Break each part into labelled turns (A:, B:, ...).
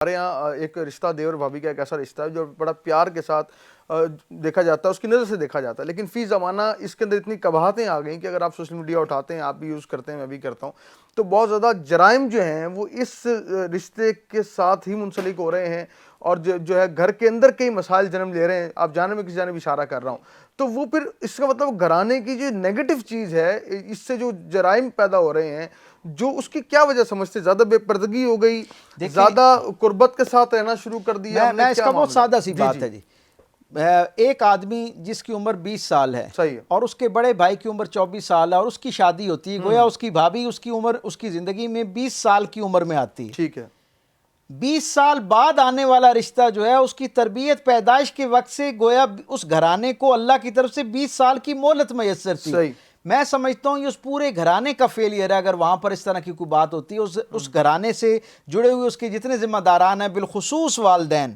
A: ہمارے یہاں ایک رشتہ دیور بھابھی کا ایک ایسا رشتہ ہے جو بڑا پیار کے ساتھ دیکھا جاتا ہے، اس کی نظر سے دیکھا جاتا ہے، لیکن فی زمانہ اس کے اندر اتنی قباحتیں آ گئیں کہ اگر آپ سوشل میڈیا اٹھاتے ہیں، آپ بھی یوز کرتے ہیں، میں بھی کرتا ہوں، تو بہت زیادہ جرائم جو ہیں وہ اس رشتے کے ساتھ ہی منسلک ہو رہے ہیں، اور جو ہے گھر کے اندر کئی مسائل جنم لے رہے ہیں. آپ جانے میں کسی جانب اشارہ کر رہا ہوں، تو وہ پھر اس کا مطلب گھرانے کی جو نیگیٹو چیز ہے، اس سے جو جرائم پیدا ہو رہے ہیں، جو اس کی کیا وجہ سمجھتے؟ زیادہ بے پردگی ہو گئی، زیادہ قربت کے ساتھ رہنا شروع کر دیا ہم نے،
B: میں اس
A: کیا
B: کا بہت
A: معاملہ
B: سادہ سی بات ہے جی. ایک آدمی جس کی عمر 20 سال ہے
A: صحیح ہے،
B: اور اس کے بڑے بھائی کی عمر 24 سال ہے اور اس کی شادی ہوتی ہے، گویا اس کی بھابھی اس کی عمر اس کی زندگی میں 20 سال کی عمر میں آتی ہے.
A: ٹھیک ہے،
B: 20 سال بعد آنے والا رشتہ جو ہے اس کی تربیت پیدائش کے وقت سے گویا اس گھرانے کو اللہ کی طرف سے 20 سال کی مہلت میسر تھی.
A: صحیح،
B: میں سمجھتا ہوں یہ اس پورے گھرانے کا فیلئر ہے اگر وہاں پر اس طرح کی کوئی بات ہوتی ہے. اس گھرانے سے جڑے ہوئے اس کے جتنے ذمہ داران ہیں، بالخصوص والدین،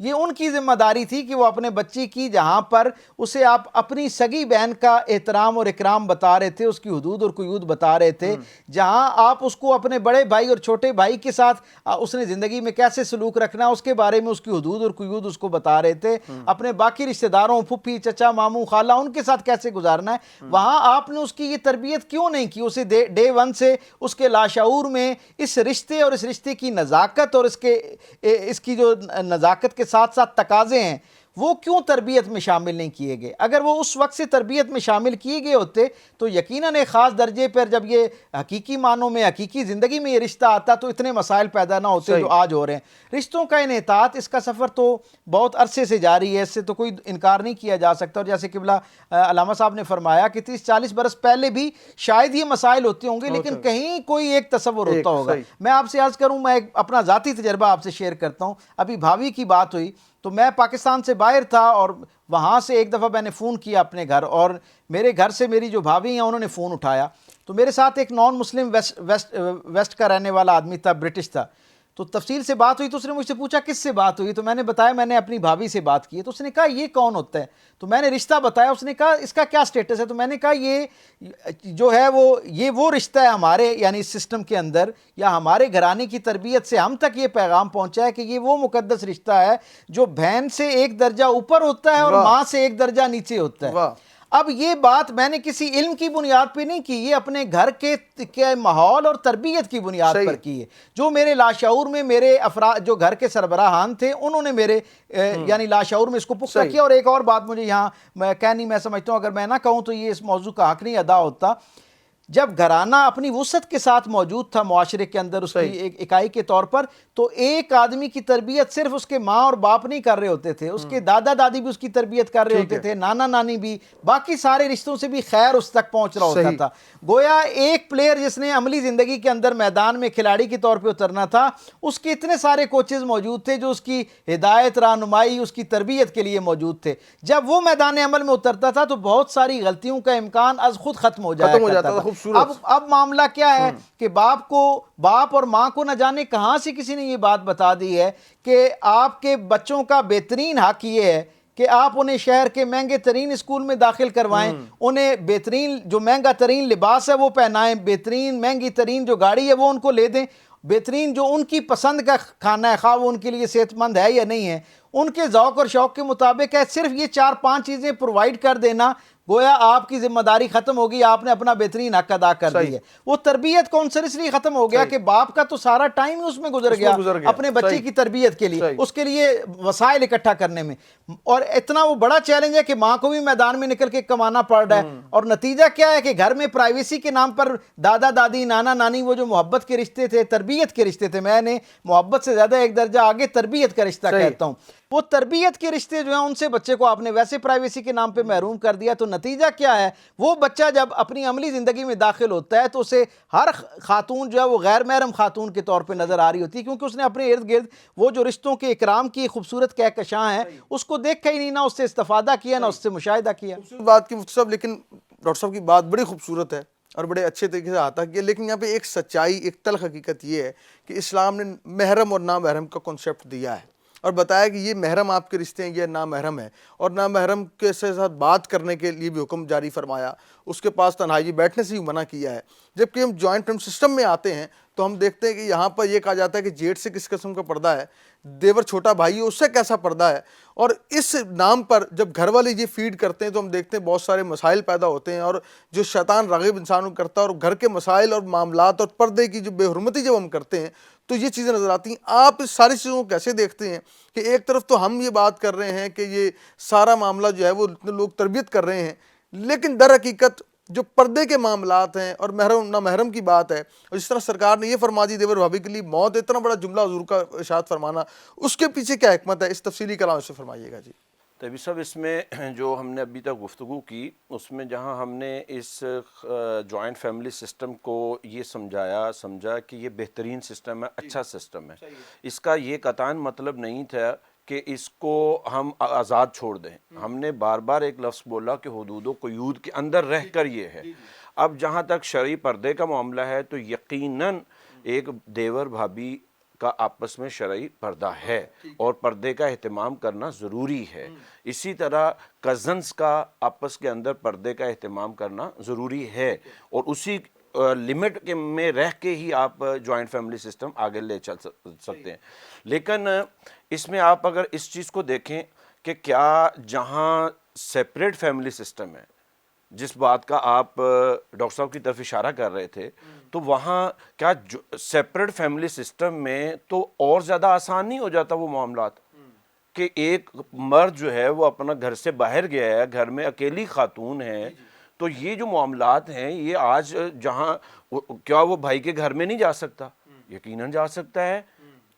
B: یہ ان کی ذمہ داری تھی کہ وہ اپنے بچی کی جہاں پر اسے آپ اپنی سگی بہن کا احترام اور اکرام بتا رہے تھے، اس کی حدود اور قیود بتا رہے تھے، جہاں آپ اس کو اپنے بڑے بھائی اور چھوٹے بھائی کے ساتھ اس نے زندگی میں کیسے سلوک رکھنا اس کے بارے میں اس کی حدود اور قیود اس کو بتا رہے تھے، اپنے باقی رشتہ داروں پھپھی چچا ماموں خالہ ان کے ساتھ کیسے گزارنا ہے، وہاں آپ نے اس کی یہ تربیت کیوں نہیں کی؟ اسے ڈے ون سے اس کے لاشعور میں اس رشتے اور اس رشتے کی نزاکت اور اس کی جو نزاکت کے ساتھ ساتھ تقاضے ہیں وہ کیوں تربیت میں شامل نہیں کیے گئے؟ اگر وہ اس وقت سے تربیت میں شامل کیے گئے ہوتے تو یقیناً ایک خاص درجے پر جب یہ حقیقی معنوں میں حقیقی زندگی میں یہ رشتہ آتا تو اتنے مسائل پیدا نہ ہوتے جو آج ہو رہے ہیں. رشتوں کا انحطاط، اس کا سفر تو بہت عرصے سے جاری ہے، اس سے تو کوئی انکار نہیں کیا جا سکتا، اور جیسے قبلہ علامہ صاحب نے فرمایا کہ 30-40 برس پہلے بھی شاید یہ مسائل ہوتے ہوں گے، لیکن کہیں کوئی ایک تصور ہوتا ہوگا. میں آپ سے عرض کروں، میں اپنا ذاتی تجربہ آپ سے شیئر کرتا ہوں. ابھی بھابھی کی بات ہوئی تو میں پاکستان سے باہر تھا اور وہاں سے ایک دفعہ میں نے فون کیا اپنے گھر، اور میرے گھر سے میری جو بھابھی ہیں انہوں نے فون اٹھایا تو میرے ساتھ ایک نان مسلم ویسٹ کا رہنے والا آدمی تھا، برٹش تھا. تو تفصیل سے بات ہوئی تو اس نے مجھ سے پوچھا کس سے بات ہوئی، تو میں نے بتایا میں نے اپنی بھابھی سے بات کی ہے. تو اس نے کہا یہ کون ہوتا ہے؟ تو میں نے رشتہ بتایا. اس نے کہا اس کا کیا سٹیٹس ہے؟ تو میں نے کہا یہ جو ہے وہ رشتہ ہے ہمارے یعنی سسٹم کے اندر، یا ہمارے گھرانے کی تربیت سے ہم تک یہ پیغام پہنچا ہے کہ یہ وہ مقدس رشتہ ہے جو بہن سے ایک درجہ اوپر ہوتا ہے اور ماں سے ایک درجہ نیچے ہوتا ہے. اب یہ بات میں نے کسی علم کی بنیاد پہ نہیں کی، یہ اپنے گھر کے ماحول اور تربیت کی بنیاد پر کی ہے. جو میرے لاشعور میں میرے افراد جو گھر کے سربراہان تھے انہوں نے میرے یعنی لاشعور میں اس کو پختہ کیا. اور ایک اور بات مجھے یہاں میں سمجھتا ہوں اگر میں نہ کہوں تو یہ اس موضوع کا حق نہیں ادا ہوتا. جب گھرانہ اپنی وسعت کے ساتھ موجود تھا معاشرے کے اندر اس کی ایک اکائی کے طور پر، تو ایک آدمی کی تربیت صرف اس کے ماں اور باپ نہیں کر رہے ہوتے تھے، اس کے دادا دادی بھی اس کی تربیت کر رہے ہوتے تھے، نانا نانی بھی، باقی سارے رشتوں سے بھی خیر اس تک پہنچ رہا ہوتا تھا. گویا ایک پلیئر جس نے عملی زندگی کے اندر میدان میں کھلاڑی کے طور پہ اترنا تھا، اس کے اتنے سارے کوچز موجود تھے جو اس کی ہدایت رہنمائی اس کی تربیت کے لیے موجود تھے. جب وہ میدان عمل میں اترتا تھا تو بہت ساری غلطیوں کا امکان از خود ختم ہو جایا کرتا تھا. اب معاملہ کیا ہے کہ باپ اور ماں کو نہ جانے کہاں سے کسی نے یہ بات بتا دی ہے کہ آپ کے بچوں کا بہترین حق یہ ہے کہ آپ انہیں شہر کے مہنگے ترین اسکول میں داخل کروائیں، انہیں بہترین جو مہنگا ترین لباس ہے وہ پہنائیں، بہترین مہنگی ترین جو گاڑی ہے وہ ان کو لے دیں، بہترین جو ان کی پسند کا کھانا ہے خواہ وہ ان کے لیے صحت مند ہے یا نہیں ہے ان کے ذوق اور شوق کے مطابق ہے. صرف یہ 4-5 چیزیں پرووائڈ کر دینا، گویا آپ کی ذمہ داری ختم ہوگی، آپ نے اپنا بہترین حق ادا کر دی ہے. وہ تربیت کونسر اس لیے ختم ہو گیا کہ باپ کا تو سارا ٹائم ہی اس میں گزر گیا اپنے بچے کی تربیت کے لیے، اس کے لیے وسائل اکٹھا کرنے میں. اور اتنا وہ بڑا چیلنج ہے کہ ماں کو بھی میدان میں نکل کے کمانا پڑ رہا ہے. اور نتیجہ کیا ہے کہ گھر میں پرائیویسی کے نام پر دادا دادی نانا نانی وہ جو محبت کے رشتے تھے، تربیت کے رشتے تھے، میں نے محبت سے زیادہ ایک درجہ آگے تربیت کا رشتہ کہتا ہوں، وہ تربیت کے رشتے جو ہیں ان سے بچے کو آپ نے ویسے پرائیویسی کے نام پہ محروم کر دیا. تو نتیجہ کیا ہے؟ وہ بچہ جب اپنی عملی زندگی میں داخل ہوتا ہے تو اسے ہر خاتون جو ہے وہ غیر محرم خاتون کے طور پہ نظر آ رہی ہوتی ہے، کیونکہ اس نے اپنے ارد گرد وہ جو رشتوں کے اکرام کی خوبصورت کہکشاں ہیں اس کو دیکھا ہی نہیں، نہ اس سے استفادہ کیا نہ اس سے مشاہدہ کیا.
A: بات کی مفتی صاحب، لیکن ڈاکٹر صاحب کی بات بڑی خوبصورت ہے اور بڑے اچھے طریقے سے آتا ہے، لیکن یہاں پہ ایک سچائی، ایک تلخ حقیقت یہ ہے کہ اسلام نے محرم اور نامحرم کا کنسیپٹ دیا ہے اور بتایا کہ یہ محرم آپ کے رشتے ہیں، یہ نامحرم ہے، اور نامحرم کے ساتھ بات کرنے کے لیے بھی حکم جاری فرمایا، اس کے پاس تنہائی بیٹھنے سے ہی منع کیا ہے. جبکہ ہم جوائنٹ فیملی سسٹم میں آتے ہیں تو ہم دیکھتے ہیں کہ یہاں پر یہ کہا جاتا ہے کہ جیٹ سے کس قسم کا پردہ ہے, دیور چھوٹا بھائی ہے اس سے کیسا پردہ ہے, اور اس نام پر جب گھر والے یہ فیڈ کرتے ہیں تو ہم دیکھتے ہیں بہت سارے مسائل پیدا ہوتے ہیں, اور جو شیطان راغب انسانوں کو کرتا ہے, اور گھر کے مسائل اور معاملات اور پردے کی جو بے حرمتی جب ہم کرتے ہیں تو یہ چیزیں نظر آتی ہیں. آپ اس ساری چیزوں کو کیسے دیکھتے ہیں کہ ایک طرف تو ہم یہ بات کر رہے ہیں کہ یہ سارا معاملہ جو ہے وہ لوگ تربیت کر رہے ہیں, لیکن در حقیقت جو پردے کے معاملات ہیں اور محرم نہ محرم کی بات ہے, اور جس طرح سرکار نے یہ فرما دی دیور بھابھی کے لیے موت, اتنا بڑا جملہ حضور کا ارشاد فرمانا, اس کے پیچھے کیا حکمت ہے, اس تفصیلی کلام سے فرمائیے گا جی.
C: طبی صاحب اس میں جو ہم نے ابھی تک گفتگو کی اس میں جہاں ہم نے اس جوائنٹ فیملی سسٹم کو یہ سمجھا کہ یہ بہترین سسٹم ہے, اچھا سسٹم ہے, اس کا یہ قطعاً مطلب نہیں تھا کہ اس کو ہم آزاد چھوڑ دیں. ہم نے بار بار ایک لفظ بولا کہ حدود و قیود کے اندر رہ کر یہ ہے. اب جہاں تک شرعی پردے کا معاملہ ہے تو یقیناً ایک دیور بھابھی کا آپس میں شرعی پردہ ہے اور پردے کا اہتمام کرنا ضروری ہے. اسی طرح کزنز کا آپس کے اندر پردے کا اہتمام کرنا ضروری ہے, اور اسی لمٹ کے میں رہ کے ہی آپ جوائنٹ فیملی سسٹم آگے لے چل سکتے ہیں. لیکن اس میں آپ اگر اس چیز کو دیکھیں کہ کیا جہاں سیپریٹ فیملی سسٹم ہے, جس بات کا آپ ڈاکٹر صاحب کی طرف اشارہ کر رہے تھے, تو وہاں کیا سیپریٹ فیملی سسٹم میں تو اور زیادہ آسان نہیں ہو جاتا وہ معاملات کہ ایک مرد جو ہے وہ اپنا گھر سے باہر گیا ہے, گھر میں اکیلی خاتون ہے, تو یہ جو معاملات ہیں یہ آج جہاں کیا وہ بھائی کے گھر میں نہیں جا سکتا؟ یقیناً جا سکتا ہے.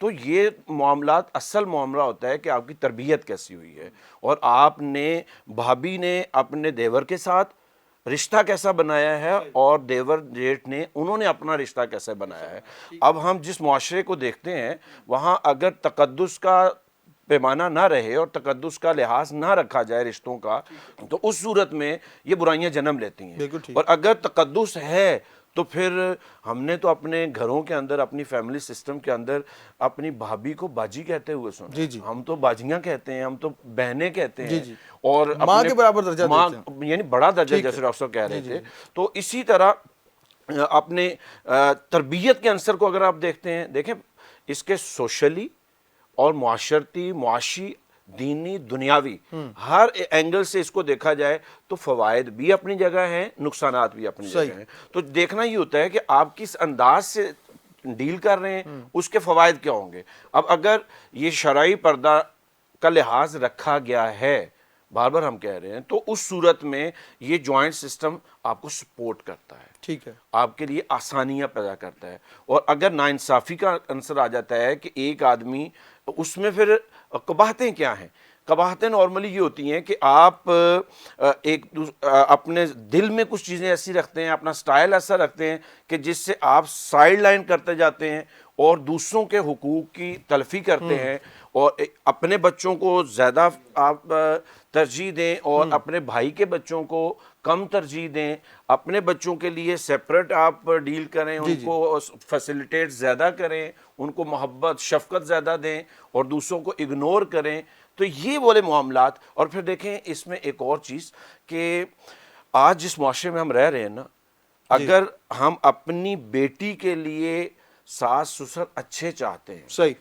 C: تو یہ معاملات اصل معاملہ ہوتا ہے کہ آپ کی تربیت کیسی ہوئی ہے, اور آپ نے بھابھی نے اپنے دیور کے ساتھ رشتہ کیسا بنایا ہے, اور دیور جیٹھ نے انہوں نے اپنا رشتہ کیسے بنایا ہے. اب ہم جس معاشرے کو دیکھتے ہیں وہاں اگر تقدس کا پیمانہ نہ رہے اور تقدس کا لحاظ نہ رکھا جائے رشتوں کا, تو اس صورت میں یہ برائیاں جنم لیتی ہیں. اور اگر تقدس ہے تو پھر ہم نے تو اپنے گھروں کے اندر اپنی فیملی سسٹم کے اندر اپنی بھابھی کو باجی کہتے ہوئے سنا, ہم تو باجیاں کہتے ہیں, ہم تو بہنیں کہتے ہیں, اور
A: ماں کے برابر درجہ دیتے ہیں,
C: یعنی بڑا درجہ, جیسے ڈاکٹر صاحب کہہ رہے تھے. تو اسی طرح اپنے تربیت کے عنصر کو اگر آپ دیکھتے ہیں, دیکھیں اس کے سوشلی اور معاشرتی, معاشی, دینی, دنیاوی ہر اینگل سے اس کو دیکھا جائے تو فوائد بھی اپنی جگہ ہیں, نقصانات بھی اپنی جگہ ہیں. تو دیکھنا یہ ہوتا ہے کہ آپ کس انداز سے ڈیل کر رہے ہیں, اس کے فوائد کیا ہوں گے. اب اگر یہ شرعی پردہ کا لحاظ رکھا گیا ہے, بار بار ہم کہہ رہے ہیں, تو اس صورت میں یہ جوائنٹ سسٹم آپ کو سپورٹ کرتا ہے,
A: ٹھیک ہے, آپ
C: کے لیے آسانیاں پیدا کرتا ہے. اور اگر ناانصافی کا عنصر آ جاتا ہے کہ ایک آدمی, اس میں پھر قباحتیں کیا ہیں؟ قباحتیں نارملی یہ ہوتی ہیں کہ آپ اپنے دل میں کچھ چیزیں ایسی رکھتے ہیں, اپنا سٹائل ایسا رکھتے ہیں کہ جس سے آپ سائیڈ لائن کرتے جاتے ہیں اور دوسروں کے حقوق کی تلفی کرتے ہیں, اور اپنے بچوں کو زیادہ آپ ترجیح دیں اور اپنے بھائی کے بچوں کو کم ترجیح دیں, اپنے بچوں کے لیے سیپریٹ آپ ڈیل کریں, ان کو فیسیلیٹیٹ زیادہ کریں, ان کو محبت شفقت زیادہ دیں, اور دوسروں کو اگنور کریں. تو یہ بولے معاملات. اور پھر دیکھیں اس میں ایک اور چیز کہ آج جس معاشرے میں ہم رہ رہے ہیں نا, اگر ہم اپنی بیٹی کے لیے ساس سسر اچھے چاہتے ہیں,
A: صحیح,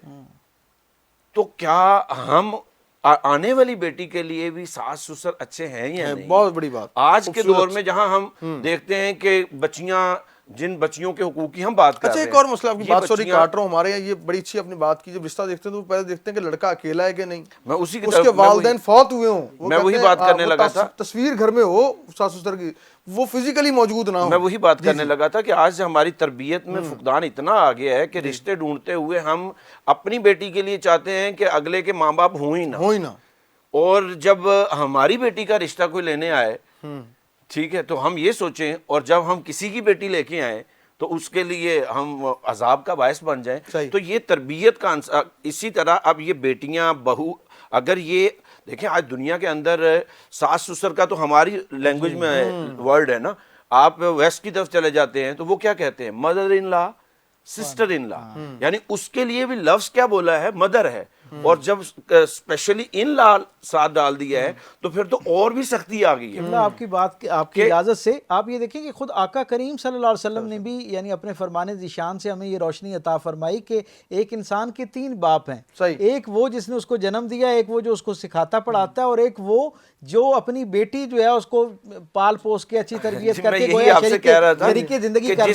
C: تو کیا ہم آنے والی بیٹی کے لیے بھی ساس سسر اچھے ہیں یا نہیں؟
A: بہت بڑی بات.
C: آج کے دور میں جہاں ہم دیکھتے ہیں کہ بچیاں, جن بچیوں کے حقوق کی ہم بات کر رہے ہیں.
A: اچھا, ایک اور مسئلہ, آپ کی بات سوری کاٹ رہا ہوں, ہمارے یہاں یہ بڑی اچھی اپنی بات کی, جب رشتہ دیکھتے ہیں تو پہلے دیکھتے ہیں کہ لڑکا اکیلا ہے کہ نہیں,
C: میں اسی کی
A: اس کے والدین فوت ہوئے ہوں,
C: میں وہی بات کرنے لگا تھا,
A: تصویر گھر میں ہو ساس سسر کی, وہ فزیکلی موجود نہ ہو.
C: میں وہی بات کرنے لگا تھا کہ آج ہماری تربیت میں فقدان اتنا آ گیا ہے کہ رشتے ڈھونڈتے ہوئے ہم اپنی بیٹی کے لیے چاہتے ہیں کہ اگلے کے ماں باپ ہوں ہی نہ, اور جب ہماری بیٹی کا رشتہ کوئی لینے آئے, ٹھیک ہے, تو ہم یہ سوچیں, اور جب ہم کسی کی بیٹی لے کے آئیں تو اس کے لیے ہم عذاب کا باعث بن جائیں. تو یہ تربیت کا عنصر. اسی طرح اب یہ بیٹیاں, بہو, اگر یہ دیکھیں آج دنیا کے اندر ساس سسر کا تو ہماری لینگویج میں ورڈ ہے نا, آپ ویسٹ کی طرف چلے جاتے ہیں تو وہ کیا کہتے ہیں, mother in law, sister in لا, یعنی اس کے لیے بھی لفظ کیا بولا ہے, مدر ہے. اور جب اسپیشلی ان لا ساتھ ڈال دیا ہے تو پھر تو اور بھی سختی آ گئی ہے.
B: آپ کی بات آپ کی اجازت سے آپ یہ دیکھیں کہ خود آقا کریم صلی اللہ علیہ وسلم نے بھی یعنی اپنے فرمان ذیشان سے ہمیں یہ روشنی عطا فرمائی کہ ایک انسان کے 3 باپ ہیں.
A: صحیح.
B: ایک وہ جس نے اس کو جنم دیا, ایک وہ جو اس کو سکھاتا پڑھاتا ہے, اور ایک وہ جو اپنی بیٹی جو ہے اس کو پال پوس کے اچھی تربیت کر کے
C: یہی آپ سے کہہ رہا تھا
B: طریقے زندگی
C: کہ
B: کر